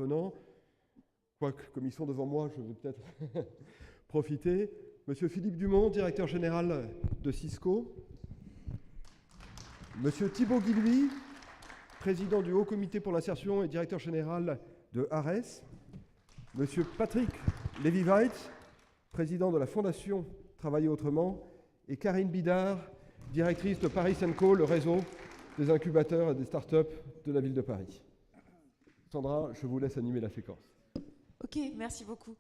Venant, quoique comme ils sont devant moi, je vais peut-être profiter. Monsieur Philippe Dumont, directeur général de Cisco. Monsieur Thibaut Guilhuy, président du Haut Comité pour l'insertion et directeur général de ARES. Monsieur Patrick Lévy-Weitz, président de la Fondation Travailler Autrement. Et Karine Bidard, directrice de Paris & Co, le réseau des incubateurs et des startups de la ville de Paris. Sandra, je vous laisse animer la séquence. Ok, merci beaucoup.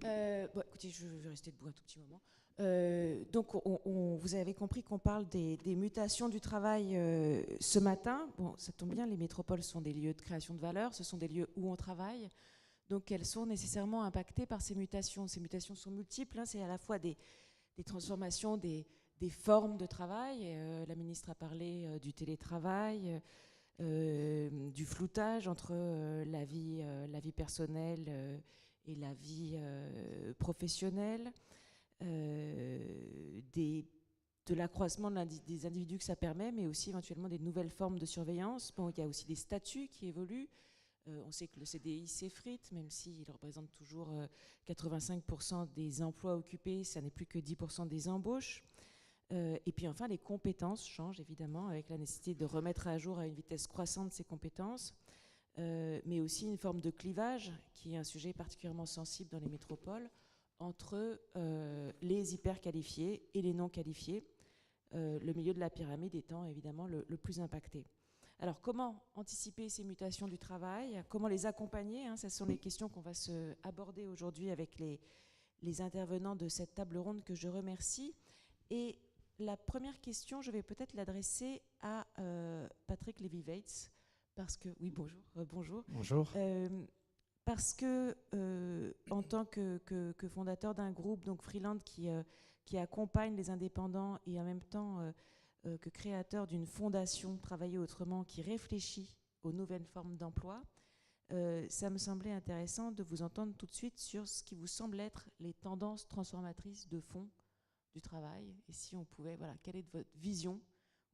Bon, écoutez, je vais rester debout un tout petit moment. Donc, vous avez compris qu'on parle des mutations du travail ce matin. Bon, ça tombe bien, les métropoles sont des lieux de création de valeur, ce sont des lieux où on travaille. Donc, elles sont nécessairement impactées par ces mutations. Ces mutations sont multiples, hein, c'est à la fois des transformations des formes de travail. La ministre a parlé du télétravail, du floutage entre la vie personnelle et la vie professionnelle, de l'accroissement des individus que ça permet, mais aussi éventuellement des nouvelles formes de surveillance. Bon, il y a aussi des statuts qui évoluent. On sait que le CDI s'effrite, même s'il représente toujours 85% des emplois occupés, ça n'est plus que 10% des embauches. Et puis enfin, les compétences changent évidemment avec la nécessité de remettre à jour à une vitesse croissante ces compétences, mais aussi une forme de clivage qui est un sujet particulièrement sensible dans les métropoles entre les hyper qualifiés et les non qualifiés, le milieu de la pyramide étant évidemment le plus impacté. Alors comment anticiper ces mutations du travail, comment les accompagner, hein, ce sont les questions qu'on va aborder aujourd'hui avec les intervenants de cette table ronde que je remercie. Et la première question, je vais peut-être l'adresser à Patrick Lévy-Weitz, parce que, oui, bonjour. Bonjour. Parce que, en tant que fondateur d'un groupe, donc Freeland, qui accompagne les indépendants et en même temps que créateur d'une fondation Travailler Autrement qui réfléchit aux nouvelles formes d'emploi, ça me semblait intéressant de vous entendre tout de suite sur ce qui vous semble être les tendances transformatrices de fond du travail, et si on pouvait, voilà, quelle est votre vision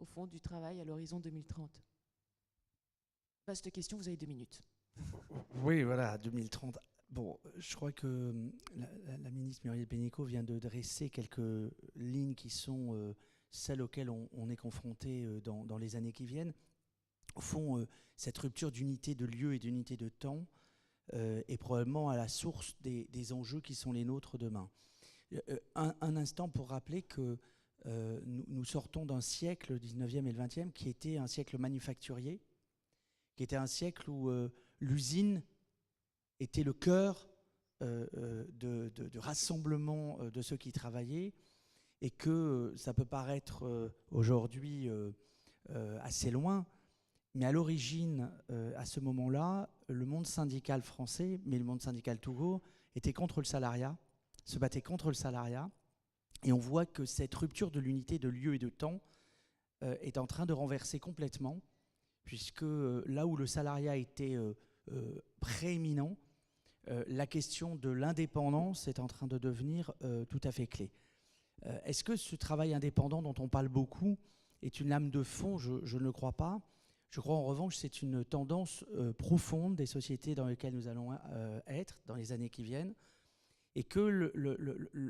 au fond du travail à l'horizon 2030? Vaste question, vous avez 2 minutes. Oui, voilà, 2030. Bon, je crois que la ministre Muriel Pénicaud vient de dresser quelques lignes qui sont celles auxquelles on est confronté dans les années qui viennent. Au fond, cette rupture d'unité de lieu et d'unité de temps est probablement à la source des enjeux qui sont les nôtres demain. Un instant pour rappeler que nous sortons d'un siècle, le 19e et le 20e, qui était un siècle manufacturier, qui était un siècle où l'usine était le cœur de rassemblement de ceux qui travaillaient, et que ça peut paraître aujourd'hui assez loin, mais à l'origine, à ce moment-là, le monde syndical français, mais le monde syndical tout court, était contre le salariat, se battait contre le salariat, et on voit que cette rupture de l'unité de lieu et de temps est en train de renverser complètement, puisque là où le salariat était prééminent, la question de l'indépendance est en train de devenir tout à fait clé. Est-ce que ce travail indépendant dont on parle beaucoup est une lame de fond? Je ne le crois pas. Je crois en revanche que c'est une tendance profonde des sociétés dans lesquelles nous allons être dans les années qui viennent, et que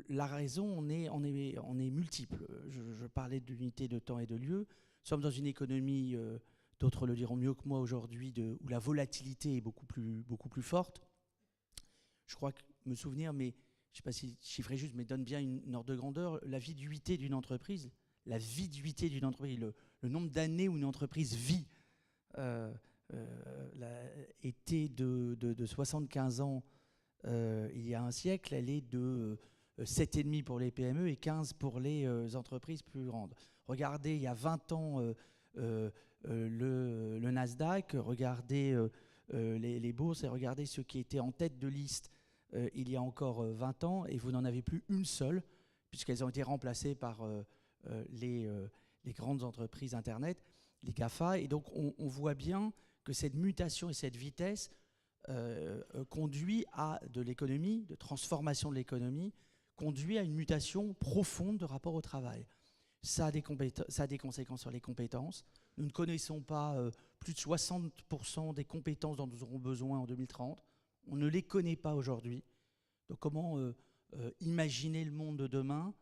la raison en est multiple. Je parlais de l'unité de temps et de lieu. Nous sommes dans une économie, d'autres le diront mieux que moi aujourd'hui, où la volatilité est beaucoup plus forte. Je crois que me souvenir, mais je ne sais pas si le chiffre est juste, mais donne bien une ordre de grandeur, la viduité d'une entreprise, le nombre d'années où une entreprise vit, était de 75 ans il y a un siècle, elle est de 7,5 pour les PME et 15 pour les entreprises plus grandes. Regardez, il y a 20 ans, le Nasdaq, regardez les bourses et regardez ceux qui étaient en tête de liste il y a encore 20 ans, et vous n'en avez plus une seule, puisqu'elles ont été remplacées par les grandes entreprises Internet, les GAFA. Et donc on voit bien que cette mutation et cette vitesse conduit à de l'économie, de transformation de l'économie, conduit à une mutation profonde de rapport au travail. Ça a des conséquences sur les compétences. Nous ne connaissons pas plus de 60% des compétences dont nous aurons besoin en 2030. on ne les connaît pas aujourd'hui. Donc comment imaginer le monde de demain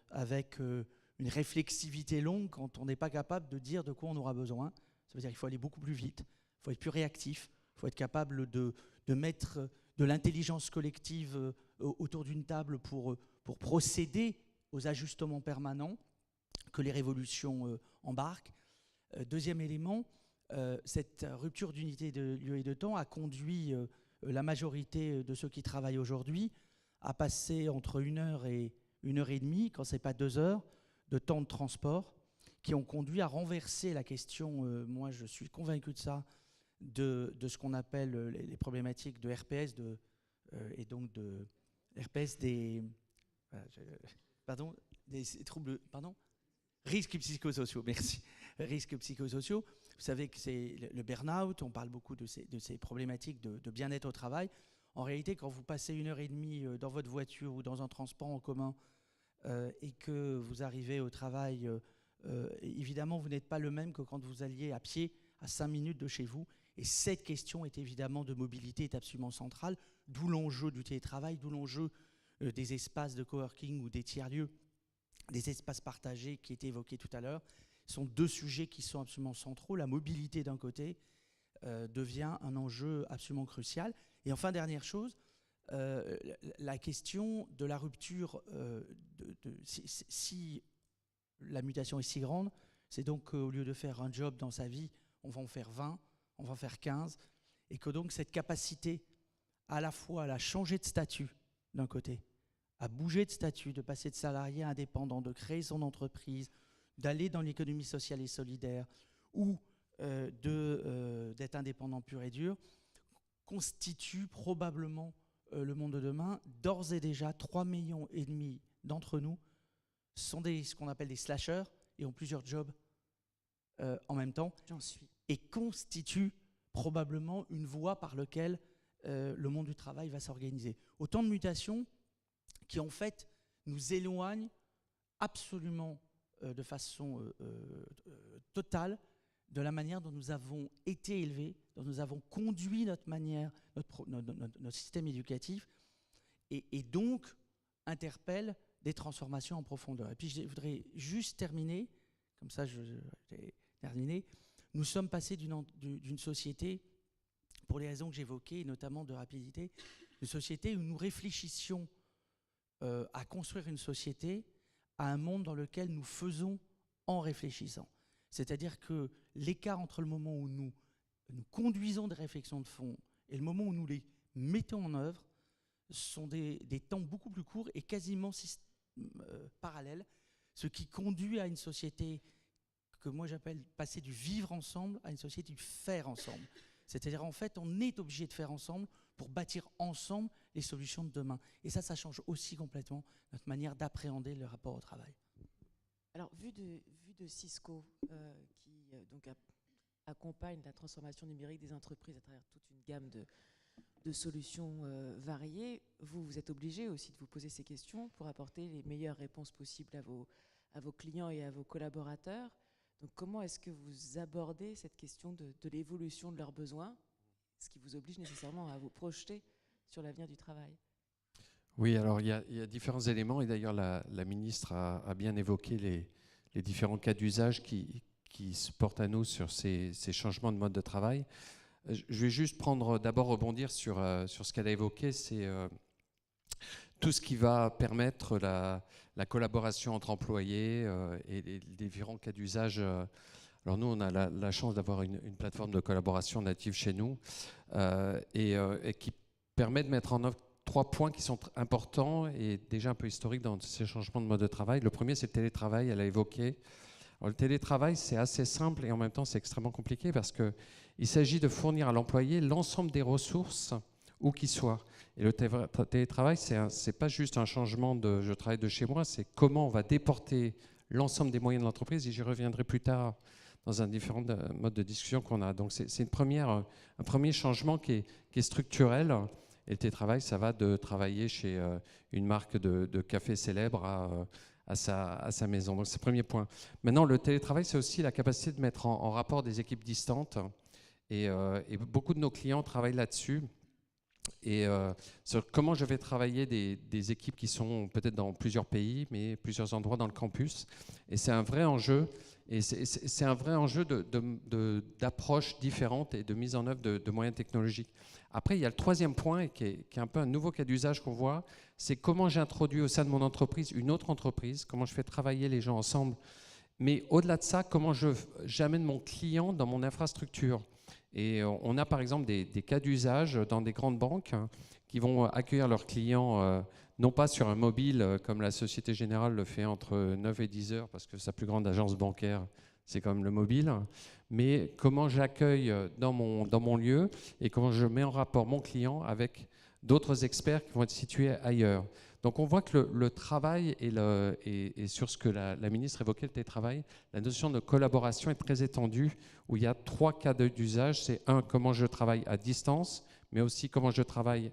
avec une réflexivité longue quand on n'est pas capable de dire de quoi on aura besoin. Ça veut dire qu'il faut aller beaucoup plus vite, il faut être plus réactif, il faut être capable de mettre de l'intelligence collective autour d'une table pour procéder aux ajustements permanents que les révolutions embarquent. Deuxième élément, cette rupture d'unité de lieu et de temps a conduit la majorité de ceux qui travaillent aujourd'hui à passer entre 1 heure et 1 heure et demie, quand ce n'est pas 2 heures, de temps de transport, qui ont conduit à renverser la question, moi je suis convaincu de ça, de ce qu'on appelle les problématiques de RPS, et donc de RPS des troubles, risques psychosociaux, merci, risques psychosociaux. Vous savez que c'est le burn-out, on parle beaucoup de ces problématiques de bien-être au travail. En réalité, quand vous passez 1 heure et demie dans votre voiture ou dans un transport en commun et que vous arrivez au travail, évidemment, vous n'êtes pas le même que quand vous alliez à pied à 5 minutes de chez vous. Et cette question est évidemment de mobilité est absolument centrale, d'où l'enjeu du télétravail, d'où l'enjeu des espaces de coworking ou des tiers-lieux, des espaces partagés qui étaient évoqués tout à l'heure. Ce sont 2 sujets qui sont absolument centraux. La mobilité d'un côté devient un enjeu absolument crucial. Et enfin, dernière chose, la question de la rupture, si la mutation est si grande, c'est donc qu'au lieu de faire un job dans sa vie, on va en faire 20, on va en faire 15, et que donc cette capacité à la fois à la changer de statut d'un côté, à bouger de statut, de passer de salarié à indépendant, de créer son entreprise, d'aller dans l'économie sociale et solidaire, ou d'être indépendant pur et dur, constitue probablement le monde de demain. D'ores et déjà, 3,5 millions d'entre nous sont ce qu'on appelle des slashers et ont plusieurs jobs en même temps. J'en suis. Et constituent probablement une voie par laquelle le monde du travail va s'organiser. Autant de mutations qui, en fait, nous éloignent absolument de façon totale de la manière dont nous avons été élevés, dont nous avons conduit notre système éducatif, et donc interpelle des transformations en profondeur. Et puis je voudrais juste terminer, comme ça j'ai terminé, nous sommes passés d'une société, pour les raisons que j'évoquais, notamment de rapidité, une société où nous réfléchissions à construire une société, à un monde dans lequel nous faisons en réfléchissant. C'est-à-dire que l'écart entre le moment où nous conduisons des réflexions de fond et le moment où nous les mettons en œuvre sont des temps beaucoup plus courts et quasiment parallèles, ce qui conduit à une société que moi j'appelle passer du vivre ensemble à une société du faire ensemble. C'est-à-dire en fait on est obligé de faire ensemble pour bâtir ensemble les solutions de demain. Et ça change aussi complètement notre manière d'appréhender le rapport au travail. Alors, vu de Cisco, qui donc accompagne la transformation numérique des entreprises à travers toute une gamme de solutions variées, vous êtes obligé aussi de vous poser ces questions pour apporter les meilleures réponses possibles à vos clients et à vos collaborateurs. Donc, comment est-ce que vous abordez cette question de l'évolution de leurs besoins, ce qui vous oblige nécessairement à vous projeter sur l'avenir du travail ? Oui, alors il y a différents éléments, et d'ailleurs la ministre a bien évoqué les différents cas d'usage qui se portent à nous sur ces changements de mode de travail. Je vais juste d'abord rebondir sur ce qu'elle a évoqué, c'est tout ce qui va permettre la collaboration entre employés et les différents cas d'usage. Alors nous, on a la chance d'avoir une plateforme de collaboration native chez nous et qui permet de mettre en œuvre 3 points qui sont importants et déjà un peu historiques dans ces changements de mode de travail. Le premier, c'est le télétravail, elle a évoqué. Alors, le télétravail, c'est assez simple et en même temps, c'est extrêmement compliqué parce qu'il s'agit de fournir à l'employé l'ensemble des ressources où qu'il soit. Et le télétravail, c'est pas juste un changement de « je travaille de chez moi », c'est comment on va déporter l'ensemble des moyens de l'entreprise, et j'y reviendrai plus tard dans un différent mode de discussion qu'on a. Donc c'est un premier changement qui est structurel. Et le télétravail, ça va de travailler chez une marque de café célèbre à sa maison. Donc c'est le premier point. Maintenant, le télétravail, c'est aussi la capacité de mettre en rapport des équipes distantes. Et beaucoup de nos clients travaillent là-dessus. et sur comment je vais travailler des équipes qui sont peut-être dans plusieurs pays, mais plusieurs endroits dans le campus. Et c'est un vrai enjeu, et c'est un vrai enjeu d'approche différente et de mise en œuvre de moyens technologiques. Après, il y a le troisième point, qui est un peu un nouveau cas d'usage qu'on voit, c'est comment j'introduis au sein de mon entreprise une autre entreprise, comment je fais travailler les gens ensemble. Mais au-delà de ça, comment j'amène mon client dans mon infrastructure. Et on a par exemple des cas d'usage dans des grandes banques qui vont accueillir leurs clients, non pas sur un mobile comme la Société Générale le fait entre 9 et 10 heures, parce que sa plus grande agence bancaire, c'est quand même le mobile, mais comment j'accueille dans mon lieu et comment je mets en rapport mon client avec d'autres experts qui vont être situés ailleurs. Donc on voit que le travail et sur ce que la ministre évoquait, le télétravail, la notion de collaboration est très étendue, où il y a 3 cas d'usage. C'est un, comment je travaille à distance, mais aussi comment je travaille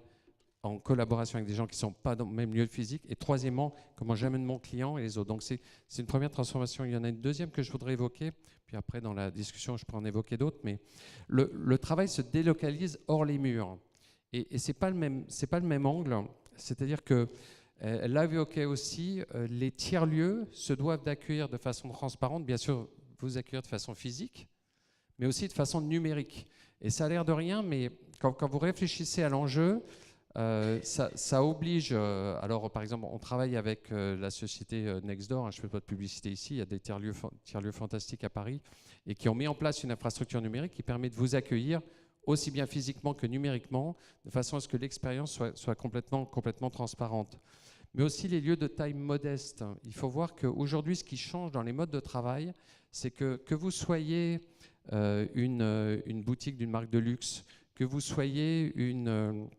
en collaboration avec des gens qui ne sont pas dans le même lieu physique. Et troisièmement, comment j'amène mon client et les autres. Donc c'est une première transformation. Il y en a une deuxième que je voudrais évoquer, puis après dans la discussion je peux en évoquer d'autres, mais le travail se délocalise hors les murs. Et ce n'est pas le même angle, c'est-à-dire que elle a évoqué aussi, les tiers-lieux se doivent d'accueillir de façon transparente, bien sûr, vous accueillir de façon physique, mais aussi de façon numérique. Et ça a l'air de rien, mais quand vous réfléchissez à l'enjeu, ça oblige. Alors, par exemple, on travaille avec la société Nextdoor, hein, je ne fais pas de publicité ici, il y a des tiers-lieux fantastiques à Paris, et qui ont mis en place une infrastructure numérique qui permet de vous accueillir aussi bien physiquement que numériquement, de façon à ce que l'expérience soit complètement transparente. Mais aussi les lieux de taille modeste. Il faut voir qu'aujourd'hui, ce qui change dans les modes de travail, c'est que vous soyez une boutique d'une marque de luxe, que vous soyez une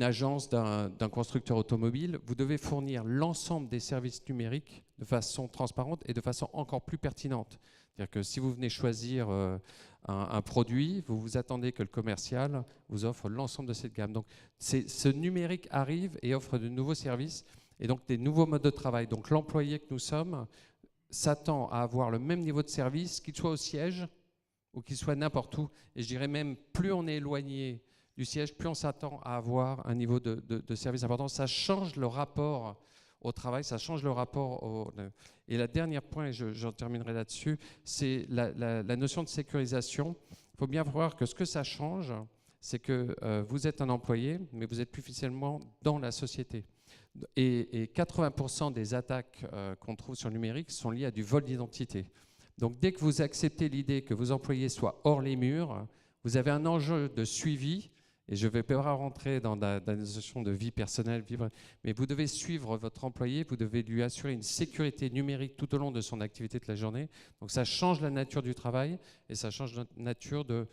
agence d'un constructeur automobile, vous devez fournir l'ensemble des services numériques de façon transparente et de façon encore plus pertinente. C'est-à-dire que si vous venez choisir un produit, vous vous attendez que le commercial vous offre l'ensemble de cette gamme. Donc ce numérique arrive et offre de nouveaux services et donc des nouveaux modes de travail. Donc l'employé que nous sommes s'attend à avoir le même niveau de service, qu'il soit au siège ou qu'il soit n'importe où. Et je dirais même, plus on est éloigné du siège, plus on s'attend à avoir un niveau de service important. Ça change le rapport au travail, ça change le rapport au... Et la dernière point, et j'en terminerai là-dessus, c'est la notion de sécurisation. Il faut bien voir que ce que ça change, c'est que vous êtes un employé, mais vous êtes plus officiellement dans la société. Et 80% des attaques qu'on trouve sur le numérique sont liées à du vol d'identité. Donc dès que vous acceptez l'idée que vos employés soient hors les murs, vous avez un enjeu de suivi. Et je ne vais pas rentrer dans la notion de vie personnelle, mais vous devez suivre votre employé, vous devez lui assurer une sécurité numérique tout au long de son activité de la journée. Donc ça change la nature du travail et ça change la nature de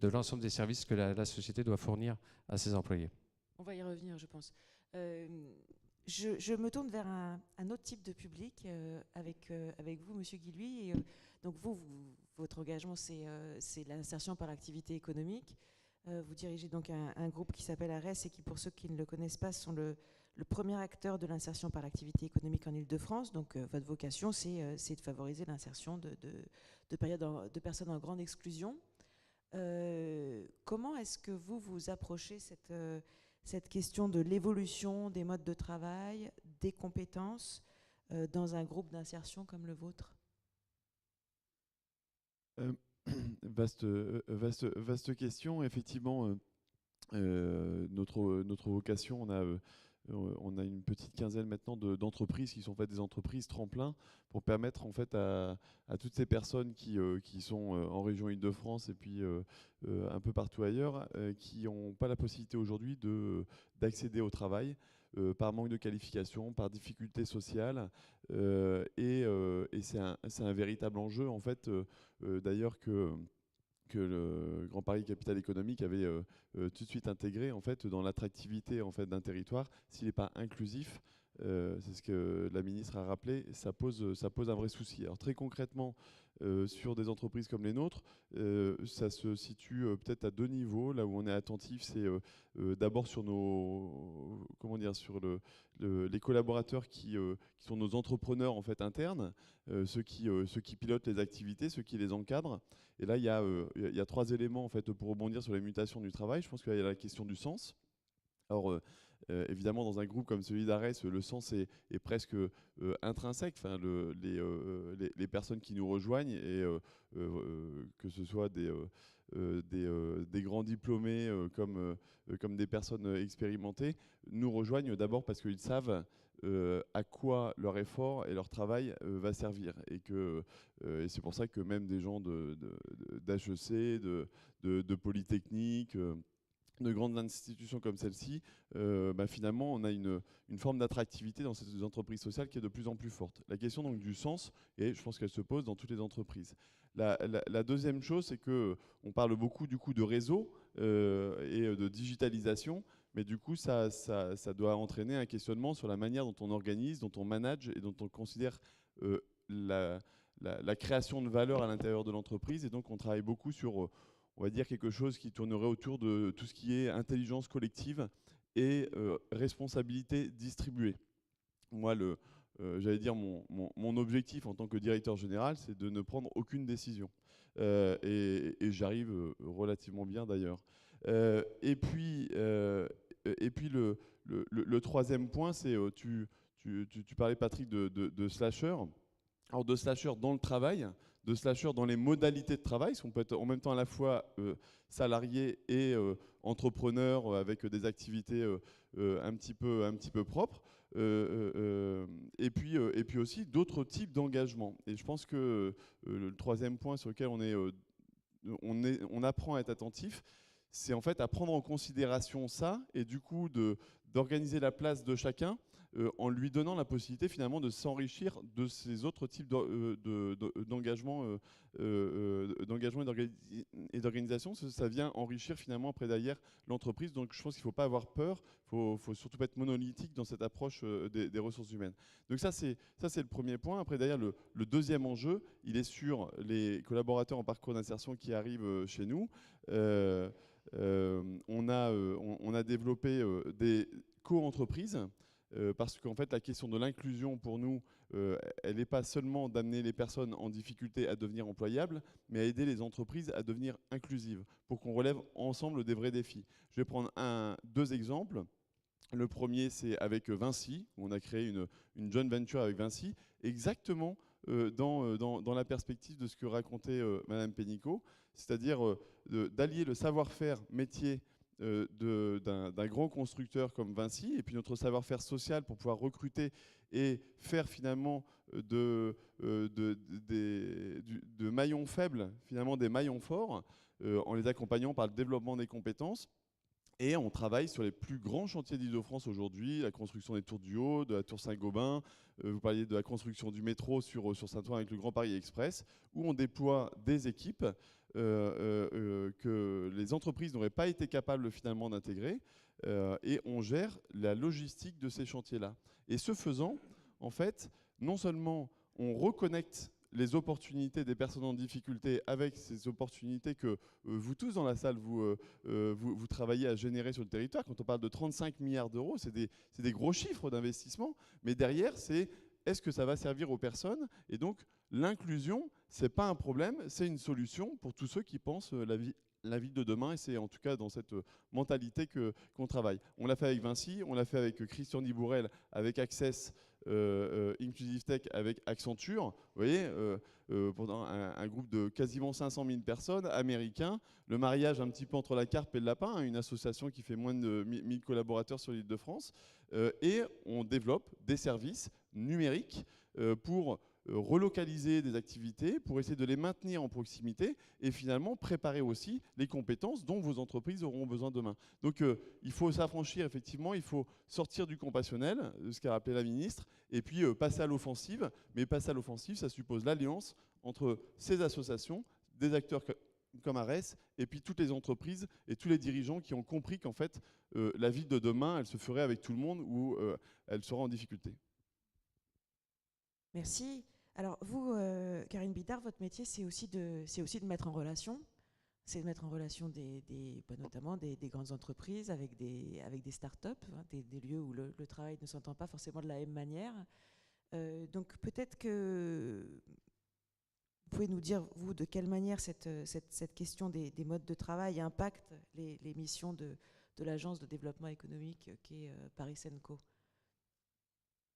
l'ensemble des services que la société doit fournir à ses employés. On va y revenir, je pense. Je me tourne vers un autre type de public avec vous, Monsieur Guilluy. Et, donc votre engagement, c'est l'insertion par l'activité économique. Vous dirigez donc un groupe qui s'appelle ARES et qui, pour ceux qui ne le connaissent pas, sont le premier acteur de l'insertion par l'activité économique en Île-de-France. Donc votre vocation, c'est de favoriser l'insertion de personnes en grande exclusion. Comment est-ce que vous approchez cette question de l'évolution des modes de travail, des compétences dans un groupe d'insertion comme le vôtre ? Vaste question. Effectivement, notre vocation, on a une petite quinzaine maintenant d'entreprises qui sont en fait des entreprises tremplins pour permettre en fait à toutes ces personnes qui sont en région Île-de-France et puis un peu partout ailleurs, qui n'ont pas la possibilité aujourd'hui d'accéder au travail. Par manque de qualification, par difficulté sociale, et c'est un véritable enjeu en fait, d'ailleurs que le Grand Paris Capital Économique avait tout de suite intégré en fait dans l'attractivité en fait d'un territoire. S'il n'est pas inclusif, c'est ce que la ministre a rappelé, ça pose un vrai souci. Alors très concrètement, sur des entreprises comme les nôtres, ça se situe peut-être à 2 niveaux. Là où on est attentif, c'est d'abord sur les collaborateurs qui sont nos entrepreneurs en fait internes, ceux qui pilotent les activités, ceux qui les encadrent. Et là, il y a 3 éléments en fait pour rebondir sur les mutations du travail. Je pense qu'il y a la question du sens. Alors, évidemment, dans un groupe comme celui d'Ares, le sens est presque intrinsèque. Enfin, les personnes qui nous rejoignent, et que ce soit des grands diplômés comme des personnes expérimentées, nous rejoignent d'abord parce qu'ils savent à quoi leur effort et leur travail va servir. Et c'est pour ça que même des gens d'HEC, de Polytechnique, de grandes institutions comme celle-ci, finalement, on a une forme d'attractivité dans ces entreprises sociales qui est de plus en plus forte. La question donc du sens, et je pense qu'elle se pose dans toutes les entreprises. La deuxième chose, c'est qu'on parle beaucoup du coup de réseau et de digitalisation, mais du coup, ça doit entraîner un questionnement sur la manière dont on organise, dont on manage et dont on considère la création de valeur à l'intérieur de l'entreprise. Et donc, on travaille beaucoup sur on va dire quelque chose qui tournerait autour de tout ce qui est intelligence collective et responsabilité distribuée. Moi, j'allais dire mon objectif en tant que directeur général, c'est de ne prendre aucune décision. Et j'arrive relativement bien d'ailleurs. Et puis le troisième point, c'est tu parlais, Patrick, de slasher. Alors de slasher dans le travail, de slasher dans les modalités de travail, parce qu'on peut être en même temps à la fois salarié et entrepreneur avec des activités un petit peu propres, et puis aussi d'autres types d'engagement. Et je pense que le troisième point sur lequel on apprend à être attentif, c'est en fait à prendre en considération ça, et du coup d'organiser la place de chacun en lui donnant la possibilité finalement de s'enrichir de ces autres types d'engagement et d'organisation. Ça vient enrichir finalement après derrière l'entreprise. Donc je pense qu'il ne faut pas avoir peur, il faut surtout pas être monolithique dans cette approche des ressources humaines. Donc ça c'est le premier point. Après derrière le deuxième enjeu, il est sur les collaborateurs en parcours d'insertion qui arrivent chez nous. On a développé des co-entreprises. Parce qu'en fait, la question de l'inclusion, pour nous, elle n'est pas seulement d'amener les personnes en difficulté à devenir employables, mais à aider les entreprises à devenir inclusives, pour qu'on relève ensemble des vrais défis. Je vais prendre 2 exemples. Le premier, c'est avec Vinci, où on a créé une joint venture avec Vinci, exactement dans la perspective de ce que racontait Madame Pénicaud, c'est-à-dire d'allier le savoir-faire métier d'un grand constructeur comme Vinci, et puis notre savoir-faire social pour pouvoir recruter et faire finalement de maillons faibles, finalement des maillons forts, en les accompagnant par le développement des compétences. Et on travaille sur les plus grands chantiers d'Île-de-France aujourd'hui, la construction des tours du Haut, de la tour Saint-Gobain, vous parliez de la construction du métro sur Saint-Ouen avec le Grand Paris Express, où on déploie des équipes que les entreprises n'auraient pas été capables finalement d'intégrer, et on gère la logistique de ces chantiers-là. Et ce faisant, en fait, non seulement on reconnecte les opportunités des personnes en difficulté avec ces opportunités que vous tous dans la salle, vous travaillez à générer sur le territoire. Quand on parle de 35 milliards d'euros, c'est des gros chiffres d'investissement, mais derrière, c'est est-ce que ça va servir aux personnes? Et donc, l'inclusion, ce n'est pas un problème, c'est une solution pour tous ceux qui pensent la vie de demain, et c'est en tout cas dans cette mentalité qu'on travaille. On l'a fait avec Vinci, on l'a fait avec Christian Dibourel, avec Access, Inclusive Tech, avec Accenture. Vous voyez, pendant un groupe de quasiment 500 000 personnes, américains, le mariage un petit peu entre la carpe et le lapin, hein, une association qui fait moins de 1000 collaborateurs sur l'Île-de-France, et on développe des services numériques pour relocaliser des activités, pour essayer de les maintenir en proximité et finalement préparer aussi les compétences dont vos entreprises auront besoin demain. Donc il faut s'affranchir effectivement, il faut sortir du compassionnel, ce qu'a rappelé la ministre, et puis passer à l'offensive. Mais passer à l'offensive, ça suppose l'alliance entre ces associations, des acteurs comme Arès, et puis toutes les entreprises et tous les dirigeants qui ont compris qu'en fait, la ville de demain, elle se ferait avec tout le monde ou elle sera en difficulté. Merci. Alors vous, Karine Bidard, votre métier, c'est aussi de mettre en relation. C'est de mettre en relation notamment des grandes entreprises avec des startups, hein, des lieux où le travail ne s'entend pas forcément de la même manière. Donc peut-être que vous pouvez nous dire, vous, de quelle manière cette question des modes de travail impacte les missions de l'Agence de développement économique qu'est Paris Senco.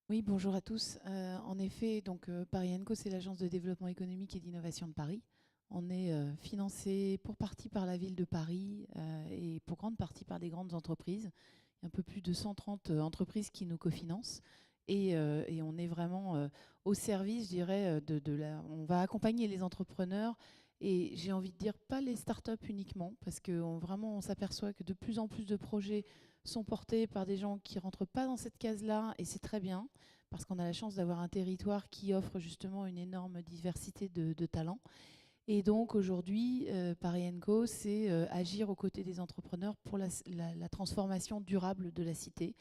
Oui, bonjour à tous. En effet, donc Paris Enco, c'est l'agence de développement économique et d'innovation de Paris. On est financé pour partie par la ville de Paris et pour grande partie par des grandes entreprises. Il y a un peu plus de 130 entreprises qui nous cofinancent. Et on est vraiment au service, je dirais, on va accompagner les entrepreneurs. Et j'ai envie de dire pas les startups uniquement, parce que vraiment on s'aperçoit que de plus en plus de projets sont portés par des gens qui ne rentrent pas dans cette case-là, et c'est très bien, parce qu'on a la chance d'avoir un territoire qui offre justement une énorme diversité de talents. Et donc aujourd'hui, Paris & Co, c'est agir aux côtés des entrepreneurs pour la transformation durable de la cité.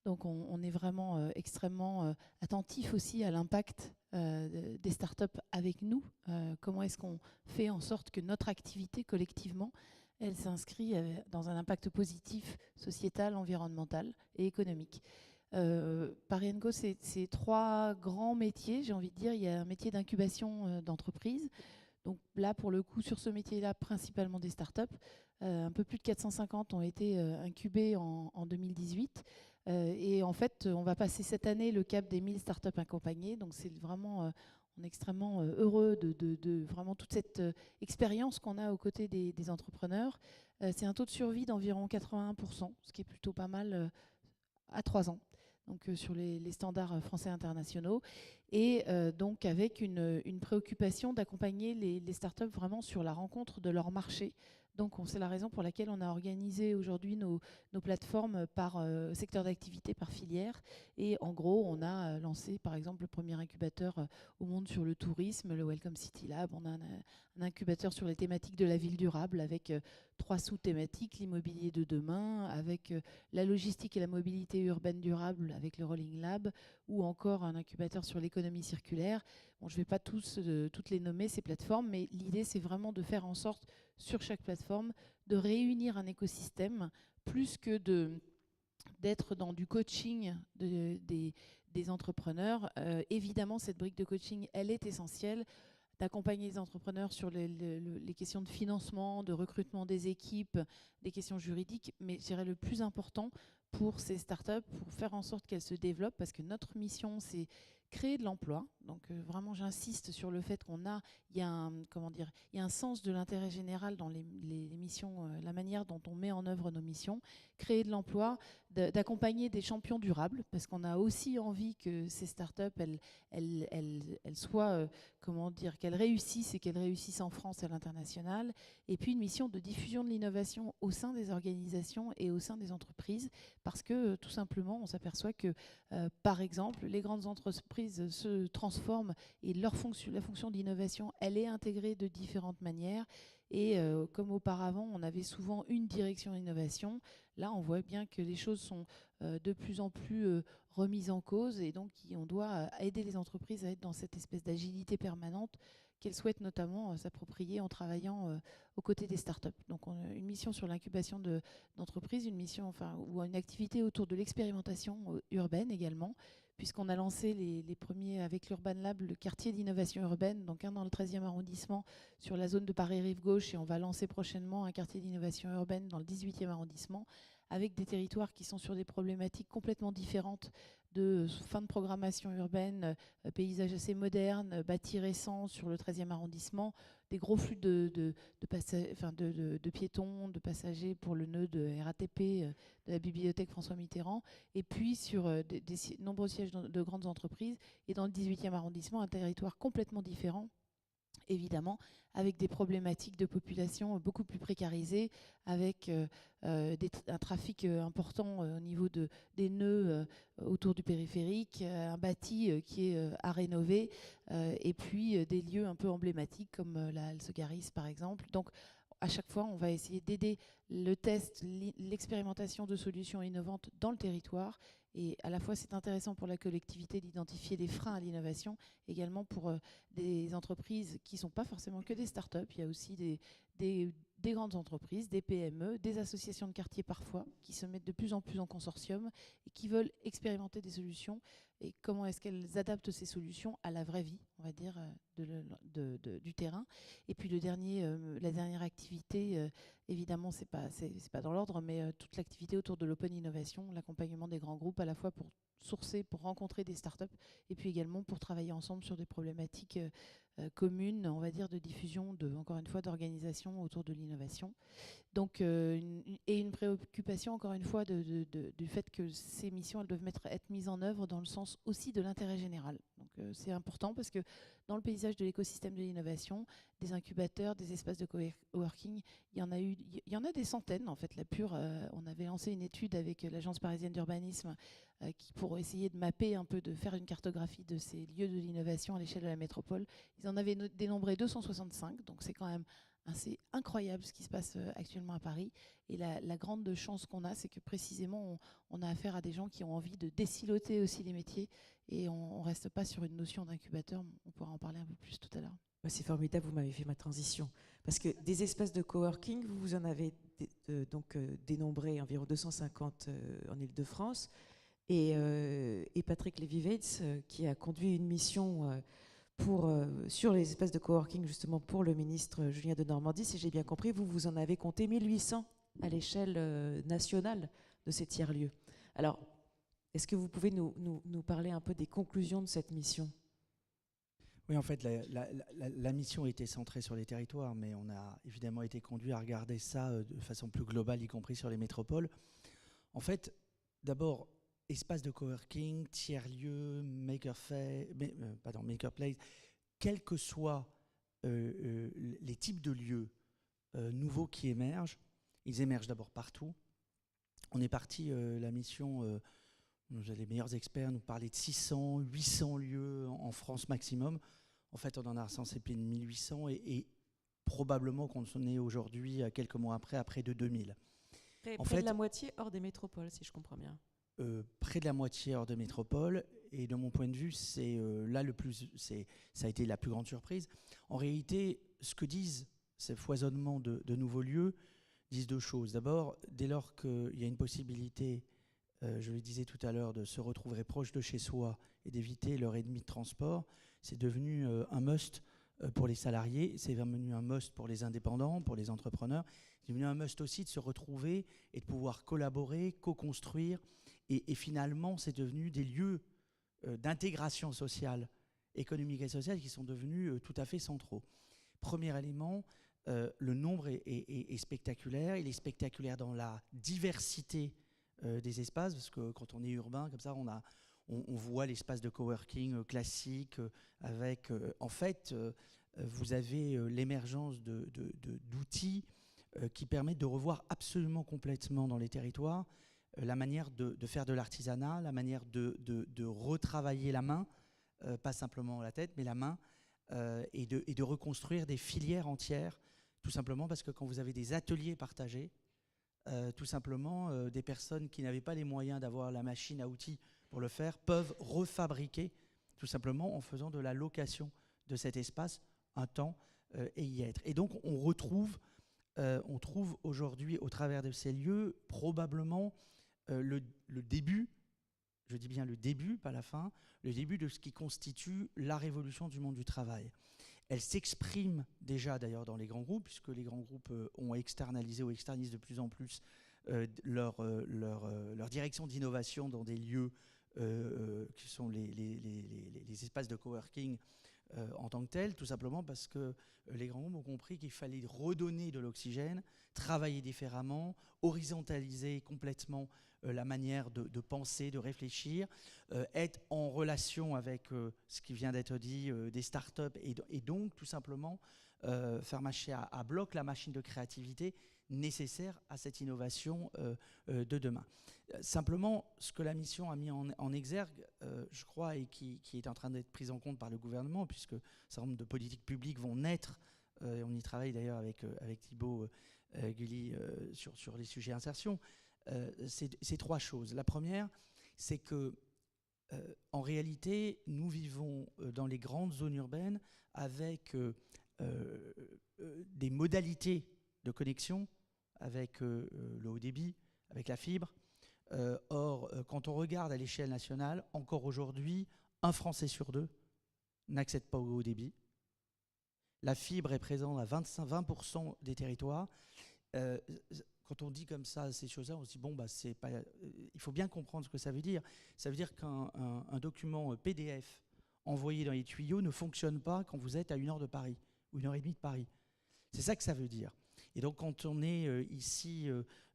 Donc on est vraiment extrêmement attentif aussi à l'impact des startups avec nous. Comment est-ce qu'on fait en sorte que notre activité collectivement, elle s'inscrit dans un impact positif, sociétal, environnemental et économique. Paris & Co, c'est 3 grands métiers, j'ai envie de dire. Il y a un métier d'incubation d'entreprise. Donc là, pour le coup, sur ce métier-là, principalement des startups. Un peu plus de 450 ont été incubés en 2018. Et en fait, on va passer cette année le cap des 1000 startups accompagnées. Donc c'est vraiment, on est extrêmement heureux de vraiment toute cette expérience qu'on a aux côtés des entrepreneurs. C'est un taux de survie d'environ 81%, ce qui est plutôt pas mal à 3 ans. Donc sur les standards français internationaux, et donc avec une préoccupation d'accompagner les startups vraiment sur la rencontre de leur marché. Donc c'est la raison pour laquelle on a organisé aujourd'hui nos plateformes par secteur d'activité, par filière. Et en gros, on a lancé par exemple le premier incubateur au monde sur le tourisme, le Welcome City Lab. On a un incubateur sur les thématiques de la ville durable avec 3 sous-thématiques, l'immobilier de demain, avec la logistique et la mobilité urbaine durable avec le Rolling Lab, ou encore un incubateur sur l'économie circulaire. Bon, je ne vais pas toutes les nommer, ces plateformes, mais l'idée, c'est vraiment de faire en sorte, sur chaque plateforme, de réunir un écosystème, plus que d'être dans du coaching des entrepreneurs. Évidemment, cette brique de coaching, elle est essentielle, d'accompagner les entrepreneurs sur les questions de financement, de recrutement des équipes, des questions juridiques, mais je dirais le plus important pour ces startups, pour faire en sorte qu'elles se développent, parce que notre mission, c'est créer de l'emploi. Donc vraiment, j'insiste sur le fait il y a un sens de l'intérêt général dans les missions, la manière dont on met en œuvre nos missions, créer de l'emploi, d'accompagner des champions durables, parce qu'on a aussi envie que ces startups, elles soient, qu'elles réussissent, et qu'elles réussissent en France et à l'international. Et puis une mission de diffusion de l'innovation au sein des organisations et au sein des entreprises, parce que tout simplement, on s'aperçoit que, par exemple, les grandes entreprises se transforment, et la fonction d'innovation, elle est intégrée de différentes manières. Et comme auparavant, on avait souvent une direction innovation, là, on voit bien que les choses sont de plus en plus remises en cause, et donc on doit aider les entreprises à être dans cette espèce d'agilité permanente qu'elles souhaitent notamment s'approprier en travaillant aux côtés des startups. Donc on a une mission sur l'incubation d'entreprises, une mission, ou une activité autour de l'expérimentation urbaine également, puisqu'on a lancé les premiers avec l'Urban Lab, le quartier d'innovation urbaine, donc un dans le 13e arrondissement sur la zone de Paris-Rive-Gauche, et on va lancer prochainement un quartier d'innovation urbaine dans le 18e arrondissement, avec des territoires qui sont sur des problématiques complètement différentes de fin de programmation urbaine, paysage assez moderne, bâti récent sur le 13e arrondissement, des gros flux de piétons, de passagers pour le nœud de RATP, de la bibliothèque François Mitterrand, et puis sur des nombreux sièges de grandes entreprises, et dans le 18e arrondissement, un territoire complètement différent, évidemment, avec des problématiques de population beaucoup plus précarisées, avec un trafic important au niveau des nœuds autour du périphérique, un bâti qui est à rénover, et puis des lieux un peu emblématiques comme la Halle Segaris par exemple. Donc à chaque fois, on va essayer d'aider le test, l'expérimentation de solutions innovantes dans le territoire. Et à la fois, c'est intéressant pour la collectivité d'identifier des freins à l'innovation, également pour des entreprises qui ne sont pas forcément que des startups. Il y a aussi des grandes entreprises, des PME, des associations de quartier parfois, qui se mettent de plus en plus en consortium et qui veulent expérimenter des solutions. Et comment est-ce qu'elles adaptent ces solutions à la vraie vie, on va dire, du terrain. Et puis la dernière activité, évidemment, c'est pas dans l'ordre, mais toute l'activité autour de l'open innovation, l'accompagnement des grands groupes, à la fois pour sourcer, pour rencontrer des startups, et puis également pour travailler ensemble sur des problématiques communes, on va dire, de diffusion, encore une fois, d'organisation autour de l'innovation. Donc, une préoccupation, encore une fois, du fait que ces missions, elles doivent être mises en œuvre dans le sens aussi de l'intérêt général. Donc, c'est important parce que dans le paysage de l'écosystème de l'innovation, des incubateurs, des espaces de coworking, il y en a des centaines, en fait. La Pure, on avait lancé une étude avec l'Agence parisienne d'urbanisme pour essayer de mapper un peu, de faire une cartographie de ces lieux de l'innovation à l'échelle de la métropole. Ils en avaient dénombré 265, donc c'est quand même c'est incroyable ce qui se passe actuellement à Paris. Et la grande chance qu'on a, c'est que précisément, on a affaire à des gens qui ont envie de désiloter aussi les métiers. Et on ne reste pas sur une notion d'incubateur. On pourra en parler un peu plus tout à l'heure. C'est formidable, vous m'avez fait ma transition. Parce que des espaces de coworking, vous en avez dénombré environ 250 en Ile-de-France. Et Patrick Lévy-Weitz, qui a conduit une mission sur les espaces de coworking, justement pour le ministre Julien Denormandie, si j'ai bien compris, vous en avez compté 1800 à l'échelle nationale de ces tiers-lieux. Alors, est-ce que vous pouvez nous parler un peu des conclusions de cette mission ? Oui, en fait, la mission était centrée sur les territoires, mais on a évidemment été conduit à regarder ça de façon plus globale, y compris sur les métropoles. En fait, d'abord, espace de coworking, tiers-lieux, maker-place, quels que soient les types de lieux nouveaux qui émergent, ils émergent d'abord partout. On est parti, la mission, les meilleurs experts nous parlaient de 600, 800 lieux en France maximum. En fait, on en a recensé plus de 1800 et probablement qu'on en est aujourd'hui, quelques mois après de 2000. Près de la moitié hors des métropoles, si je comprends bien. Près de la moitié hors de métropole, et de mon point de vue, c'est ça a été la plus grande surprise. En réalité, ce que disent ces foisonnements de nouveaux lieux disent deux choses. D'abord, dès lors qu'il y a une possibilité, je le disais tout à l'heure, de se retrouver proche de chez soi et d'éviter l'heure et demie de transport, c'est devenu un must pour les salariés, c'est devenu un must pour les indépendants, pour les entrepreneurs, c'est devenu un must aussi de se retrouver et de pouvoir collaborer, co-construire. Et finalement, c'est devenu des lieux d'intégration sociale, économique et sociale qui sont devenus tout à fait centraux. Premier élément, le nombre est spectaculaire. Il est spectaculaire dans la diversité des espaces, parce que quand on est urbain, comme ça, on voit l'espace de coworking classique avec... en fait, vous avez l'émergence d'outils qui permettent de revoir absolument complètement dans les territoires la manière de faire de l'artisanat, la manière de retravailler la main, pas simplement la tête, mais la main, et de reconstruire des filières entières, tout simplement parce que quand vous avez des ateliers partagés, tout simplement, des personnes qui n'avaient pas les moyens d'avoir la machine à outils pour le faire peuvent refabriquer, tout simplement en faisant de la location de cet espace un temps et y être. Et donc on trouve aujourd'hui, au travers de ces lieux, probablement le début, je dis bien le début, pas la fin, le début de ce qui constitue la révolution du monde du travail. Elle s'exprime déjà d'ailleurs dans les grands groupes, puisque les grands groupes ont externalisé ou externalisent de plus en plus leur direction d'innovation dans des lieux qui sont les espaces de coworking en tant que tels, tout simplement parce que les grands groupes ont compris qu'il fallait redonner de l'oxygène, travailler différemment, horizontaliser complètement la manière de penser, de réfléchir, être en relation avec ce qui vient d'être dit, des startups, et donc tout simplement faire marcher à bloc la machine de créativité nécessaire à cette innovation de demain. Simplement, ce que la mission a mis en exergue, je crois, et qui est en train d'être pris en compte par le gouvernement, puisque un certain nombre de politiques publiques vont naître on y travaille d'ailleurs avec Thibaut Gulli sur les sujets insertion, c'est 3 choses. La première, c'est que en réalité, nous vivons dans les grandes zones urbaines avec des modalités de connexion avec le haut débit, avec la fibre. Or, quand on regarde à l'échelle nationale, encore aujourd'hui, 1 Français sur 2 n'accède pas au haut débit. La fibre est présente à 20% des territoires. Quand on dit comme ça ces choses-là, on se dit bon, bah, c'est pas, il faut bien comprendre ce que ça veut dire. Ça veut dire qu'un document PDF envoyé dans les tuyaux ne fonctionne pas quand vous êtes à 1 heure de Paris ou 1 heure et demie de Paris. C'est ça que ça veut dire. Et donc quand on est ici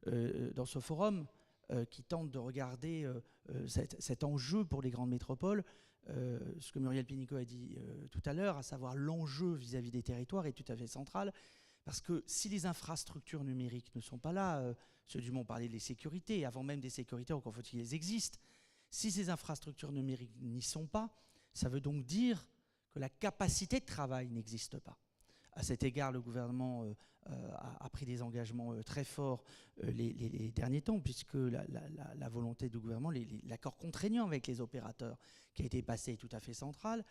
dans ce forum qui tente de regarder cet enjeu pour les grandes métropoles, ce que Muriel Pénicaud a dit tout à l'heure, à savoir l'enjeu vis-à-vis des territoires est tout à fait central. Parce que si les infrastructures numériques ne sont pas là, ceux du Mont parlait des sécurités, avant même des sécurités, encore faut-il qu'elles existent. Si ces infrastructures numériques n'y sont pas, ça veut donc dire que la capacité de travail n'existe pas. À cet égard, le gouvernement a pris des engagements très forts les derniers temps, puisque la volonté du gouvernement, l'accord contraignant avec les opérateurs qui a été passé est tout à fait central.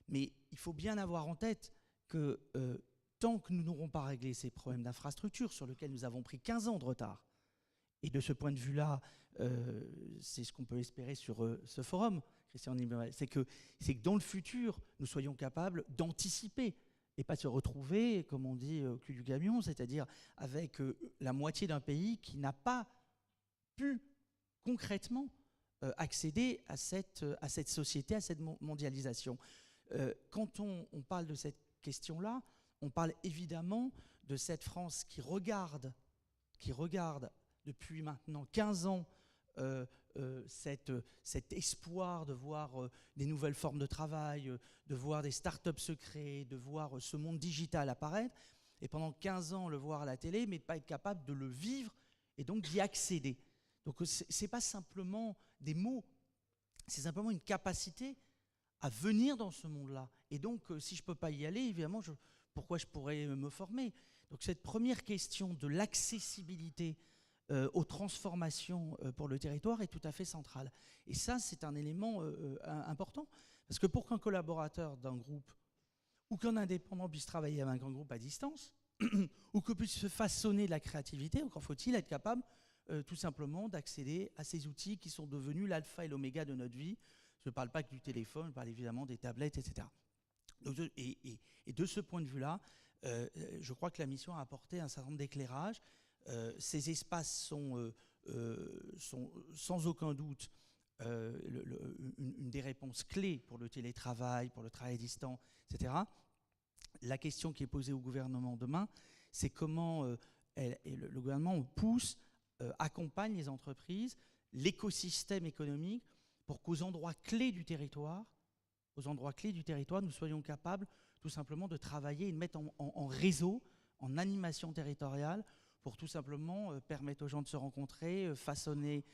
Mais il faut bien avoir en tête que tant que nous n'aurons pas réglé ces problèmes d'infrastructure sur lesquels nous avons pris 15 ans de retard, et de ce point de vue-là, c'est ce qu'on peut espérer sur ce forum, Christian Nimmerel, c'est que dans le futur, nous soyons capables d'anticiper et pas de se retrouver, comme on dit, au cul du camion, c'est-à-dire avec la moitié d'un pays qui n'a pas pu concrètement accéder à cette société, à cette mondialisation. Quand on parle de cette question-là, on parle évidemment de cette France qui regarde depuis maintenant 15 ans cet espoir de voir des nouvelles formes de travail, de voir des start-up se créer, de voir ce monde digital apparaître, et pendant 15 ans le voir à la télé, mais de ne pas être capable de le vivre et donc d'y accéder. Donc ce n'est pas simplement des mots, c'est simplement une capacité à venir dans ce monde-là. Et donc si je ne peux pas y aller, évidemment, pourquoi je pourrais me former? Donc cette première question de l'accessibilité aux transformations pour le territoire est tout à fait centrale. Et ça, c'est un élément important, parce que pour qu'un collaborateur d'un groupe ou qu'un indépendant puisse travailler avec un groupe à distance, ou que puisse se façonner de la créativité, encore faut-il être capable tout simplement d'accéder à ces outils qui sont devenus l'alpha et l'oméga de notre vie. Je ne parle pas que du téléphone, je parle évidemment des tablettes, etc. Donc, et de ce point de vue-là, je crois que la mission a apporté un certain nombre d'éclairages. Ces espaces sont sans aucun doute une des réponses clés pour le télétravail, pour le travail distant, etc. La question qui est posée au gouvernement demain, c'est comment le gouvernement accompagne les entreprises, l'écosystème économique, pour qu'aux endroits clés du territoire, nous soyons capables tout simplement de travailler et de mettre en réseau, en animation territoriale, pour tout simplement permettre aux gens de se rencontrer, façonner.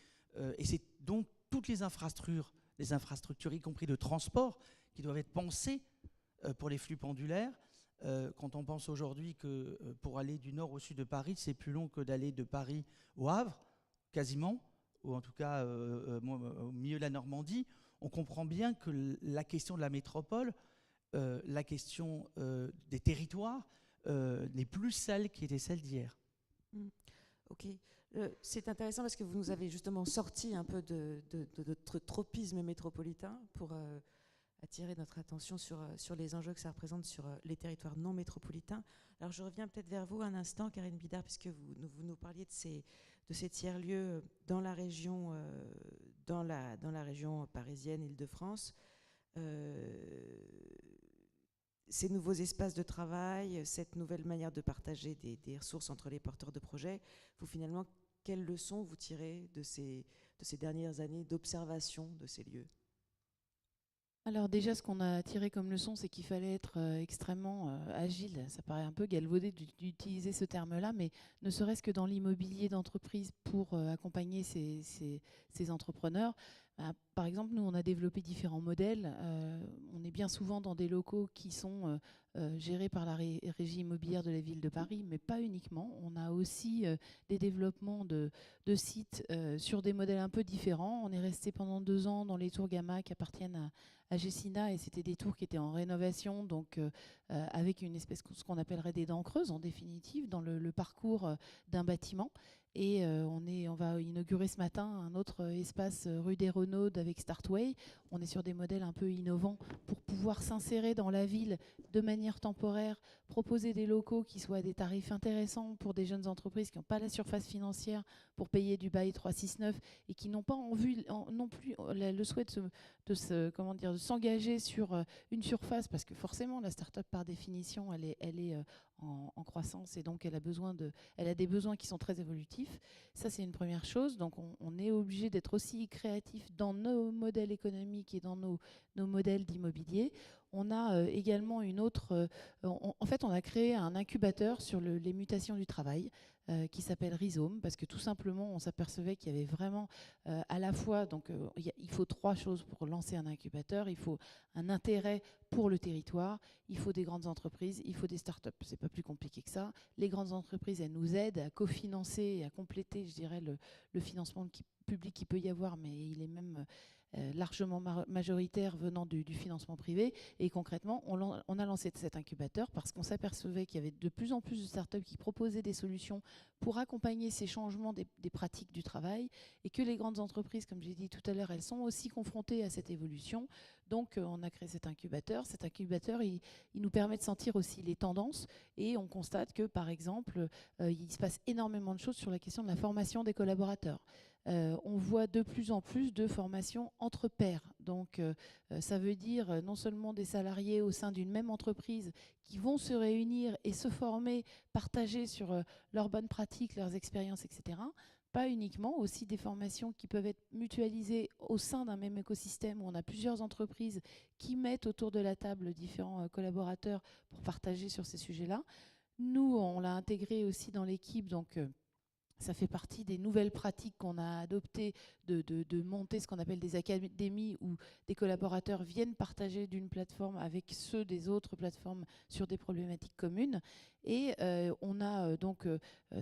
Et c'est donc toutes les infrastructures, y compris de transport, qui doivent être pensées pour les flux pendulaires. Quand on pense aujourd'hui que pour aller du nord au sud de Paris, c'est plus long que d'aller de Paris au Havre, quasiment, ou en tout cas au milieu de la Normandie, on comprend bien que la question de la métropole, la question des territoires, n'est plus celle qui était celle d'hier. Ok. C'est intéressant parce que vous nous avez justement sorti un peu de notre tropisme métropolitain pour attirer notre attention sur les enjeux que ça représente sur les territoires non métropolitains. Alors je reviens peut-être vers vous un instant, Karine Bidard, puisque vous nous parliez de ces tiers-lieux dans la région, parisienne, Île-de-France. Ces nouveaux espaces de travail, cette nouvelle manière de partager des ressources entre les porteurs de projets, vous finalement, quelles leçons vous tirez de ces dernières années d'observation de ces lieux? Alors déjà, ce qu'on a tiré comme leçon, c'est qu'il fallait être extrêmement agile. Ça paraît un peu galvaudé d'utiliser ce terme-là, mais ne serait-ce que dans l'immobilier d'entreprise pour accompagner ces entrepreneurs, Par exemple, nous, on a développé différents modèles. On est bien souvent dans des locaux qui sont gérés par la régie immobilière de la ville de Paris, mais pas uniquement. On a aussi des développements de sites sur des modèles un peu différents. On est resté pendant 2 ans dans les tours Gamma qui appartiennent à Gessina, et c'était des tours qui étaient en rénovation, donc avec une espèce, ce qu'on appellerait des dents creuses, en définitive, dans le parcours d'un bâtiment. Et on va inaugurer ce matin un autre espace rue des Renaudes avec Startway. On est sur des modèles un peu innovants pour pouvoir s'insérer dans la ville de manière temporaire, proposer des locaux qui soient à des tarifs intéressants pour des jeunes entreprises qui n'ont pas la surface financière pour payer du bail 369 et qui n'ont pas non plus le souhait de s'engager sur une surface, parce que forcément la start-up par définition elle est en croissance, et donc elle a des besoins qui sont très évolutifs. Ça, c'est une première chose. Donc on est obligé d'être aussi créatif dans nos modèles économiques et dans nos modèles d'immobilier. On a également une autre... en fait, on a créé un incubateur sur les mutations du travail qui s'appelle Rhizome, parce que tout simplement, on s'apercevait qu'il y avait vraiment à la fois... Donc, il faut 3 choses pour lancer un incubateur. Il faut un intérêt pour le territoire, il faut des grandes entreprises, il faut des startups. C'est pas plus compliqué que ça. Les grandes entreprises, elles nous aident à cofinancer et à compléter, je dirais, le financement public qu'il peut y avoir, mais il est même... largement majoritaire venant du financement privé. Et concrètement, on a lancé cet incubateur parce qu'on s'apercevait qu'il y avait de plus en plus de startups qui proposaient des solutions pour accompagner ces changements des pratiques du travail, et que les grandes entreprises, comme j'ai dit tout à l'heure, elles sont aussi confrontées à cette évolution. Donc on a créé cet incubateur. Cet incubateur, il nous permet de sentir aussi les tendances, et on constate que, par exemple, il se passe énormément de choses sur la question de la formation des collaborateurs. On voit de plus en plus de formations entre pairs. Donc ça veut dire non seulement des salariés au sein d'une même entreprise qui vont se réunir et se former, partager sur leurs bonnes pratiques, leurs expériences, etc. Pas uniquement, aussi des formations qui peuvent être mutualisées au sein d'un même écosystème où on a plusieurs entreprises qui mettent autour de la table différents collaborateurs pour partager sur ces sujets-là. Nous, on l'a intégré aussi dans l'équipe, donc... ça fait partie des nouvelles pratiques qu'on a adoptées de monter ce qu'on appelle des académies où des collaborateurs viennent partager d'une plateforme avec ceux des autres plateformes sur des problématiques communes. Et on a donc,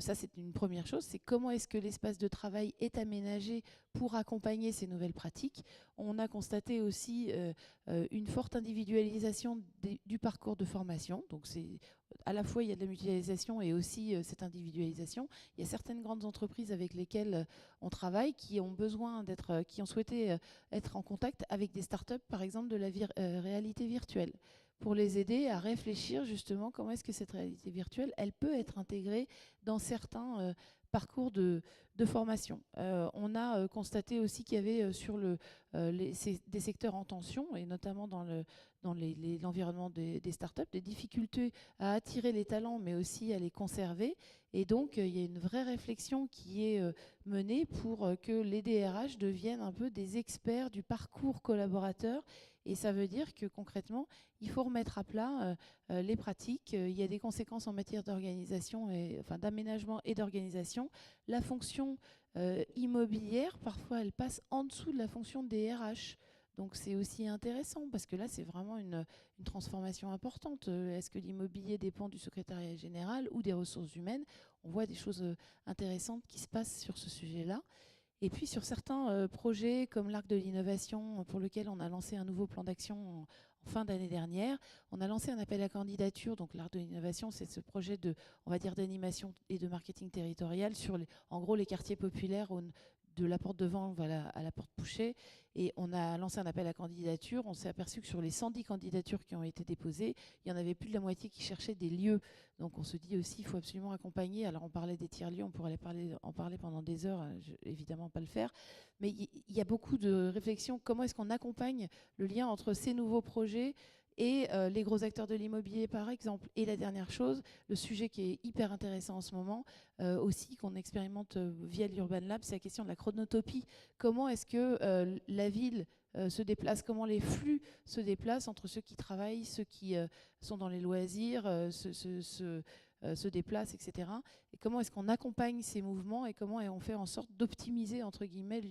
ça c'est une première chose, c'est comment est-ce que l'espace de travail est aménagé pour accompagner ces nouvelles pratiques. On a constaté aussi une forte individualisation du parcours de formation. Donc c'est à la fois il y a de la mutualisation et aussi cette individualisation. Il y a certaines grandes entreprises avec lesquelles on travaille qui ont besoin qui ont souhaité être en contact avec des startups, par exemple de la réalité virtuelle, pour les aider à réfléchir justement comment est-ce que cette réalité virtuelle, elle peut être intégrée dans certains parcours de formation. On a constaté aussi qu'il y avait sur des secteurs en tension, et notamment dans l'environnement des startups, des difficultés à attirer les talents, mais aussi à les conserver. Et donc, il y a une vraie réflexion qui est menée pour que les DRH deviennent un peu des experts du parcours collaborateur. Et ça veut dire que concrètement, il faut remettre à plat les pratiques. Il y a des conséquences en matière d'organisation, enfin d'aménagement et d'organisation. La fonction immobilière, parfois, elle passe en dessous de la fonction des RH. Donc c'est aussi intéressant, parce que là, c'est vraiment une transformation importante. Est-ce que l'immobilier dépend du secrétariat général ou des ressources humaines? On voit des choses intéressantes qui se passent sur ce sujet-là. Et puis sur certains projets comme l'Arc de l'Innovation, pour lequel on a lancé un nouveau plan d'action en fin d'année dernière, on a lancé un appel à candidature. Donc l'Arc de l'Innovation, c'est ce projet on va dire, d'animation et de marketing territorial sur en gros les quartiers populaires de la porte de Vanves à la porte Pouchet. Et on a lancé un appel à candidature. On s'est aperçu que sur les 110 candidatures qui ont été déposées, il y en avait plus de la moitié qui cherchaient des lieux. Donc on se dit aussi, il faut absolument accompagner. Alors on parlait des tiers-lieux, on pourrait en parler pendant des heures, je vais évidemment pas le faire. Mais il y a beaucoup de réflexions. Comment est-ce qu'on accompagne le lien entre ces nouveaux projets et les gros acteurs de l'immobilier, par exemple. Et la dernière chose, le sujet qui est hyper intéressant en ce moment, aussi qu'on expérimente via l'Urban Lab, c'est la question de la chronotopie. Comment est-ce que la ville se déplace, comment les flux se déplacent entre ceux qui travaillent, ceux qui sont dans les loisirs, se déplacent, etc. Et comment est-ce qu'on accompagne ces mouvements et comment on fait en sorte d'optimiser, entre guillemets,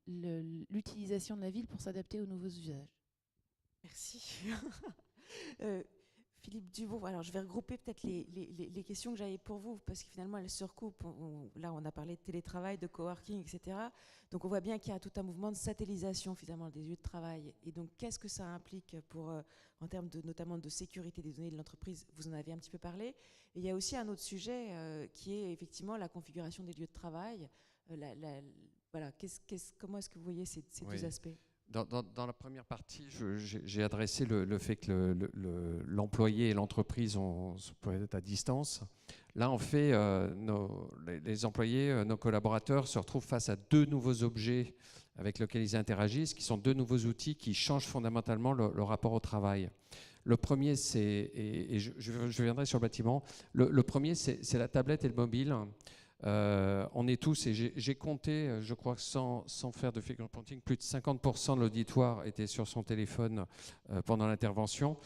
l'utilisation de la ville pour s'adapter aux nouveaux usages. Merci. Philippe Dubon, alors je vais regrouper peut-être les questions que j'avais pour vous, parce que finalement elles se recoupent. Là, on a parlé de télétravail, de coworking, etc. Donc on voit bien qu'il y a tout un mouvement de satellisation finalement des lieux de travail. Et donc qu'est-ce que ça implique en termes notamment de sécurité des données de l'entreprise? Vous en avez un petit peu parlé. Et il y a aussi un autre sujet qui est effectivement la configuration des lieux de travail. Voilà, comment est-ce que vous voyez ces deux aspects? Dans la première partie, j'ai adressé le fait que l'employé et l'entreprise peuvent être à distance. Là, en fait, les employés, nos collaborateurs se retrouvent face à deux nouveaux objets avec lesquels ils interagissent, qui sont deux nouveaux outils qui changent fondamentalement le rapport au travail. Le premier, et je viendrai sur le bâtiment, le premier, c'est la tablette et le mobile. On est tous, et j'ai compté, je crois que sans faire de fingerprinting, plus de 50% de l'auditoire était sur son téléphone pendant l'intervention.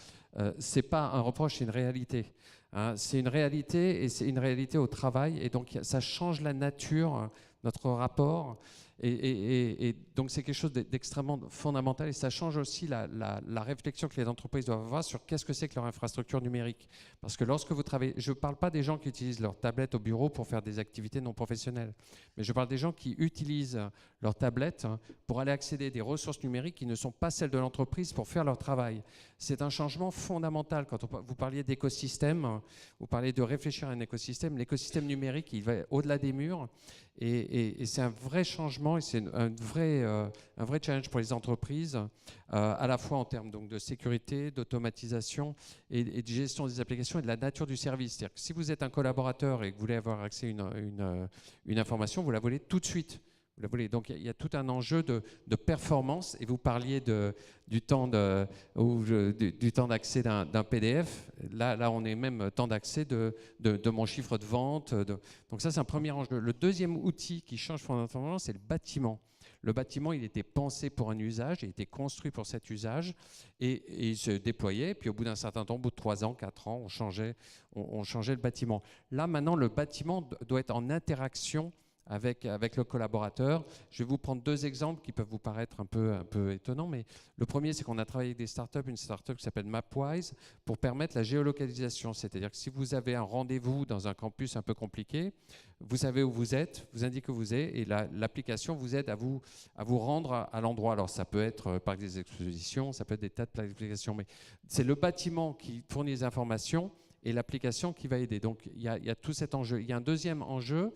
C'est pas un reproche, c'est une réalité. Hein. C'est une réalité, et c'est une réalité au travail, et donc ça change la nature, notre rapport. Et donc c'est quelque chose d'extrêmement fondamental, et ça change aussi la réflexion que les entreprises doivent avoir sur qu'est-ce que c'est que leur infrastructure numérique. Parce que lorsque vous travaillez, je ne parle pas des gens qui utilisent leur tablette au bureau pour faire des activités non professionnelles, mais je parle des gens qui utilisent leur tablette pour aller accéder à des ressources numériques qui ne sont pas celles de l'entreprise pour faire leur travail. C'est un changement fondamental. Quand vous parliez d'écosystème, vous parliez de réfléchir à un écosystème. L'écosystème numérique, il va au-delà des murs, et c'est un vrai changement, et c'est un vrai challenge pour les entreprises, à la fois en termes donc, de sécurité, d'automatisation et de gestion des applications et de la nature du service. C'est-à-dire que si vous êtes un collaborateur et que vous voulez avoir accès à une information, vous la voulez tout de suite. Donc il y a tout un enjeu de performance, et vous parliez du temps d'accès d'un PDF. Là, on est même temps d'accès de mon chiffre de vente. Donc ça, c'est un premier enjeu. Le deuxième outil qui change fondamentalement, c'est le bâtiment. Le bâtiment, il était pensé pour un usage, il était construit pour cet usage, et il se déployait. Puis au bout d'un certain temps, au bout de 3 ans, 4 ans, on changeait le bâtiment. Là, maintenant, le bâtiment doit être en interaction avec le collaborateur. Je vais vous prendre deux exemples qui peuvent vous paraître un peu étonnants, mais le premier, c'est qu'on a travaillé avec des startups, une startup qui s'appelle Mapwise, pour permettre la géolocalisation. C'est-à-dire que si vous avez un rendez-vous dans un campus un peu compliqué, vous savez où vous êtes, vous indiquez où vous êtes, et l'application vous aide à vous rendre à l'endroit. Alors ça peut être par des expositions, ça peut être des tas de planifications, mais c'est le bâtiment qui fournit les informations et l'application qui va aider. Donc il y a tout cet enjeu. Il y a un deuxième enjeu.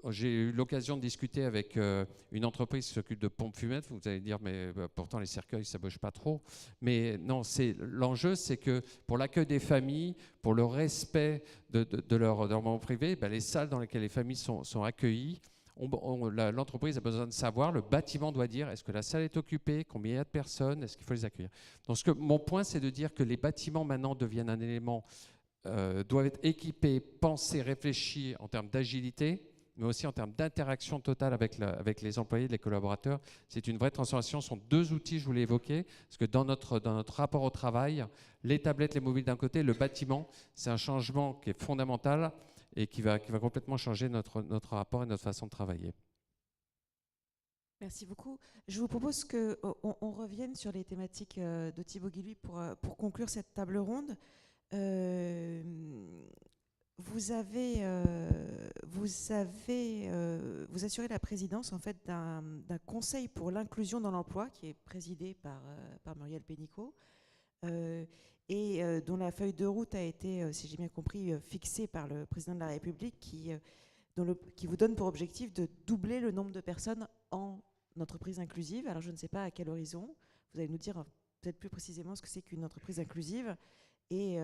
J'ai eu l'occasion de discuter avec une entreprise qui s'occupe de pompes fumettes. Vous allez dire, mais pourtant les cercueils, ça ne bouge pas trop. Mais non, l'enjeu, c'est que pour l'accueil des familles, pour le respect de leur moment privé, les salles dans lesquelles les familles sont accueillies, l'entreprise a besoin de savoir, le bâtiment doit dire est-ce que la salle est occupée, combien il y a de personnes, est-ce qu'il faut les accueillir. Donc mon point, c'est de dire que les bâtiments maintenant deviennent un élément, doivent être équipés, pensés, réfléchis en termes d'agilité, mais aussi en termes d'interaction totale avec les employés, les collaborateurs. C'est une vraie transformation. Ce sont deux outils, je voulais évoquer, parce que dans notre rapport au travail, les tablettes, les mobiles d'un côté, le bâtiment, c'est un changement qui est fondamental et qui va complètement changer notre rapport et notre façon de travailler. Merci beaucoup. Je vous propose qu'on revienne sur les thématiques de Thibaut Guilluy pour conclure cette table ronde. Vous assurez la présidence en fait d'un conseil pour l'inclusion dans l'emploi qui est présidé par Muriel Pénicaud. Dont la feuille de route a été, si j'ai bien compris, fixée par le président de la République, qui vous donne pour objectif de doubler le nombre de personnes en entreprise inclusive. Alors je ne sais pas à quel horizon. Vous allez nous dire peut-être plus précisément ce que c'est qu'une entreprise inclusive et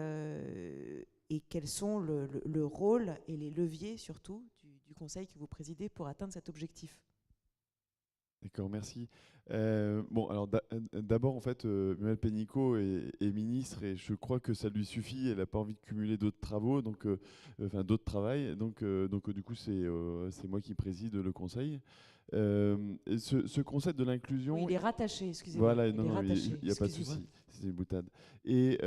quels sont le rôle et les leviers surtout du conseil que vous présidez pour atteindre cet objectif. D'accord, merci. Bon, alors d'abord, en fait, Muriel Pénicaud est ministre et je crois que ça lui suffit. Elle n'a pas envie de cumuler d'autres travaux, donc, enfin d'autres travails. Donc, du coup, c'est moi qui préside le conseil. Et ce concept de l'inclusion. Oui, il est rattaché, excusez-moi. Voilà, il non, est non, rattaché, il n'y a pas de excusez-moi. souci. C'est une boutade. Et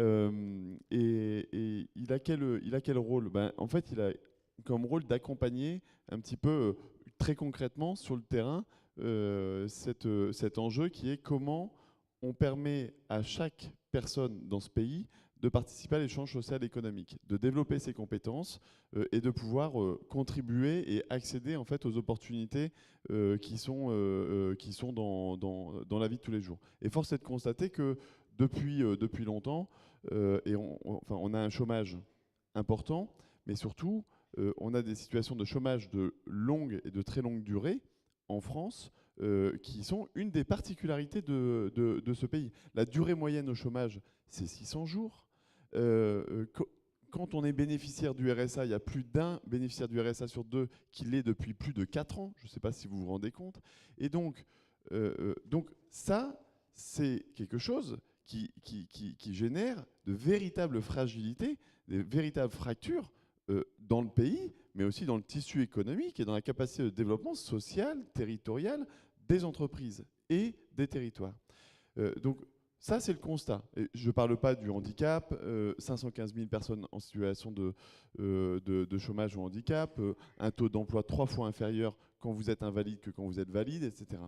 il a quel rôle? Ben, en fait, il a comme rôle d'accompagner un petit peu, très concrètement, sur le terrain, cet enjeu qui est comment on permet à chaque personne dans ce pays de participer à l'échange social et économique, de développer ses compétences et de pouvoir contribuer et accéder en fait aux opportunités qui sont dans la vie de tous les jours. Et force est de constater que depuis longtemps, on a un chômage important, mais surtout on a des situations de chômage de longue et de très longue durée en France, qui sont une des particularités de ce pays. La durée moyenne au chômage, c'est 600 jours. Quand on est bénéficiaire du RSA, il y a plus d'un bénéficiaire du RSA sur deux qui l'est depuis plus de 4 ans. Je ne sais pas si vous vous rendez compte. Et donc ça, c'est quelque chose qui génère de véritables fragilités, des véritables fractures dans le pays, mais aussi dans le tissu économique et dans la capacité de développement social, territorial des entreprises et des territoires. Donc ça, c'est le constat. Et je ne parle pas du handicap, 515 000 personnes en situation de chômage ou handicap, un taux d'emploi 3 fois inférieur quand vous êtes invalide que quand vous êtes valide, etc.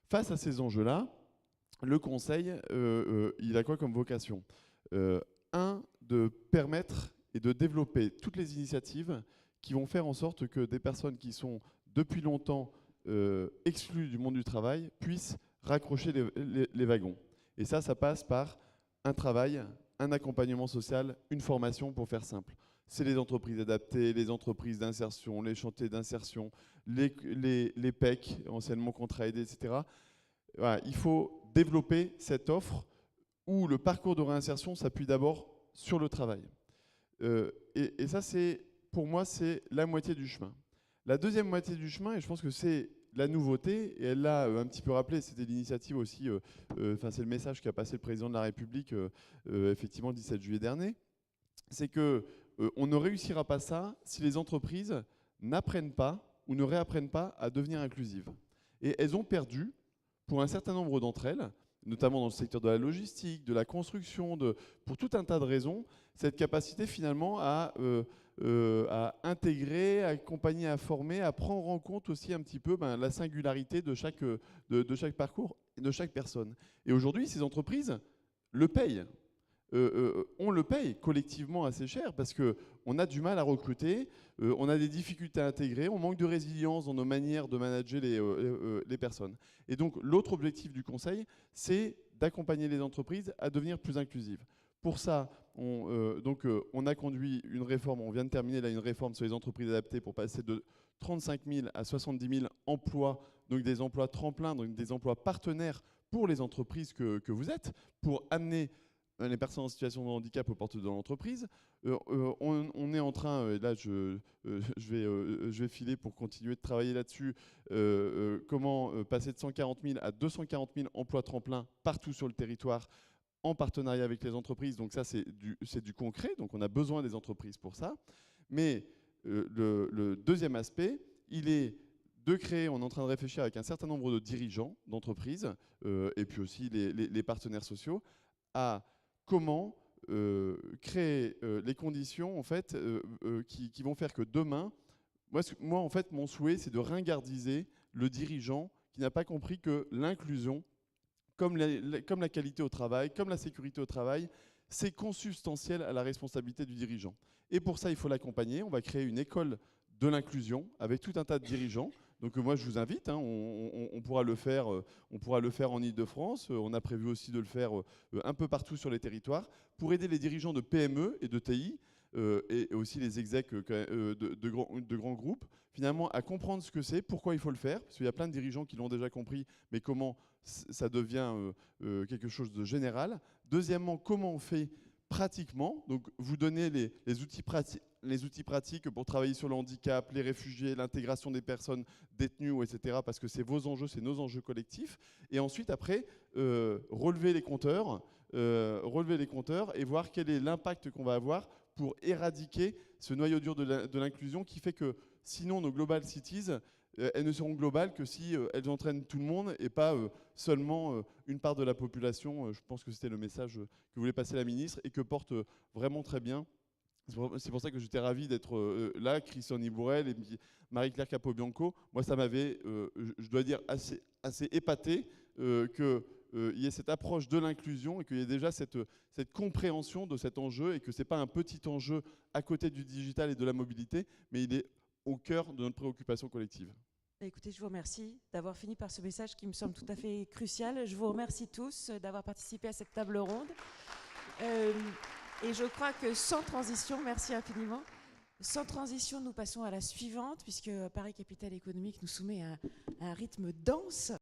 Face à ces enjeux-là, le Conseil, il a quoi comme vocation? De permettre et de développer toutes les initiatives qui vont faire en sorte que des personnes qui sont depuis longtemps exclues du monde du travail puissent raccrocher les wagons. Et ça passe par un travail, un accompagnement social, une formation, pour faire simple. C'est les entreprises adaptées, les entreprises d'insertion, les chantiers d'insertion, les PEC, anciennement contrats aidés, etc. Voilà, il faut développer cette offre où le parcours de réinsertion s'appuie d'abord sur le travail. Et ça, pour moi, c'est la moitié du chemin. La deuxième moitié du chemin, et je pense que c'est la nouveauté, et elle l'a un petit peu rappelé, c'était l'initiative aussi, c'est le message qu'a passé le président de la République effectivement le 17 juillet dernier, c'est qu'on ne réussira pas ça si les entreprises n'apprennent pas ou ne réapprennent pas à devenir inclusives. Et elles ont perdu, pour un certain nombre d'entre elles, notamment dans le secteur de la logistique, de la construction, pour tout un tas de raisons, cette capacité finalement à intégrer, à accompagner, à former, à prendre en compte aussi un petit peu la singularité de chaque parcours et de chaque personne. Et aujourd'hui, ces entreprises le payent. On le paye collectivement assez cher parce qu'on a du mal à recruter, on a des difficultés à intégrer, on manque de résilience dans nos manières de manager les personnes. Et donc l'autre objectif du Conseil, c'est d'accompagner les entreprises à devenir plus inclusives. Pour ça, on a conduit une réforme, on vient de terminer là une réforme sur les entreprises adaptées pour passer de 35 000 à 70 000 emplois, donc des emplois tremplins, donc des emplois partenaires pour les entreprises que vous êtes, pour amener les personnes en situation de handicap aux portes de l'entreprise. On est en train, et là je vais filer pour continuer de travailler là-dessus, comment passer de 140 000 à 240 000 emplois tremplins partout sur le territoire en partenariat avec les entreprises. Donc ça, c'est du concret, donc on a besoin des entreprises pour ça. Mais le deuxième aspect, il est de créer, on est en train de réfléchir avec un certain nombre de dirigeants d'entreprises, et puis aussi les partenaires sociaux, à comment créer les conditions en fait, qui vont faire que demain, moi en fait mon souhait c'est de ringardiser le dirigeant qui n'a pas compris que l'inclusion, comme la qualité au travail, comme la sécurité au travail, c'est consubstantiel à la responsabilité du dirigeant. Et pour ça il faut l'accompagner, on va créer une école de l'inclusion avec tout un tas de dirigeants. Donc moi je vous invite, on pourra le faire en Ile-de-France, on a prévu aussi de le faire un peu partout sur les territoires pour aider les dirigeants de PME et de TI et aussi les execs de grands groupes finalement à comprendre ce que c'est, pourquoi il faut le faire, parce qu'il y a plein de dirigeants qui l'ont déjà compris, mais comment ça devient quelque chose de général. Deuxièmement, comment on fait pratiquement, donc vous donnez les outils les outils pratiques pour travailler sur le handicap, les réfugiés, l'intégration des personnes détenues, etc. Parce que c'est vos enjeux, c'est nos enjeux collectifs. Et ensuite, après, relever les compteurs et voir quel est l'impact qu'on va avoir pour éradiquer ce noyau dur de l'inclusion qui fait que sinon nos Global Cities, elles ne seront globales que si elles entraînent tout le monde et pas seulement une part de la population. Je pense que c'était le message que voulait passer la ministre et que porte vraiment très bien. C'est pour ça que j'étais ravi d'être là, Christiane Ibourel et Marie-Claire Capobianco. Moi, ça m'avait, je dois dire, assez épaté qu'il y ait cette approche de l'inclusion et qu'il y ait déjà cette compréhension de cet enjeu et que ce n'est pas un petit enjeu à côté du digital et de la mobilité, mais il est au cœur de notre préoccupation collective. Écoutez, je vous remercie d'avoir fini par ce message qui me semble tout à fait crucial. Je vous remercie tous d'avoir participé à cette table ronde. Et je crois que sans transition, merci infiniment, sans transition, nous passons à la suivante, puisque Paris Capitale Économique nous soumet à un rythme dense.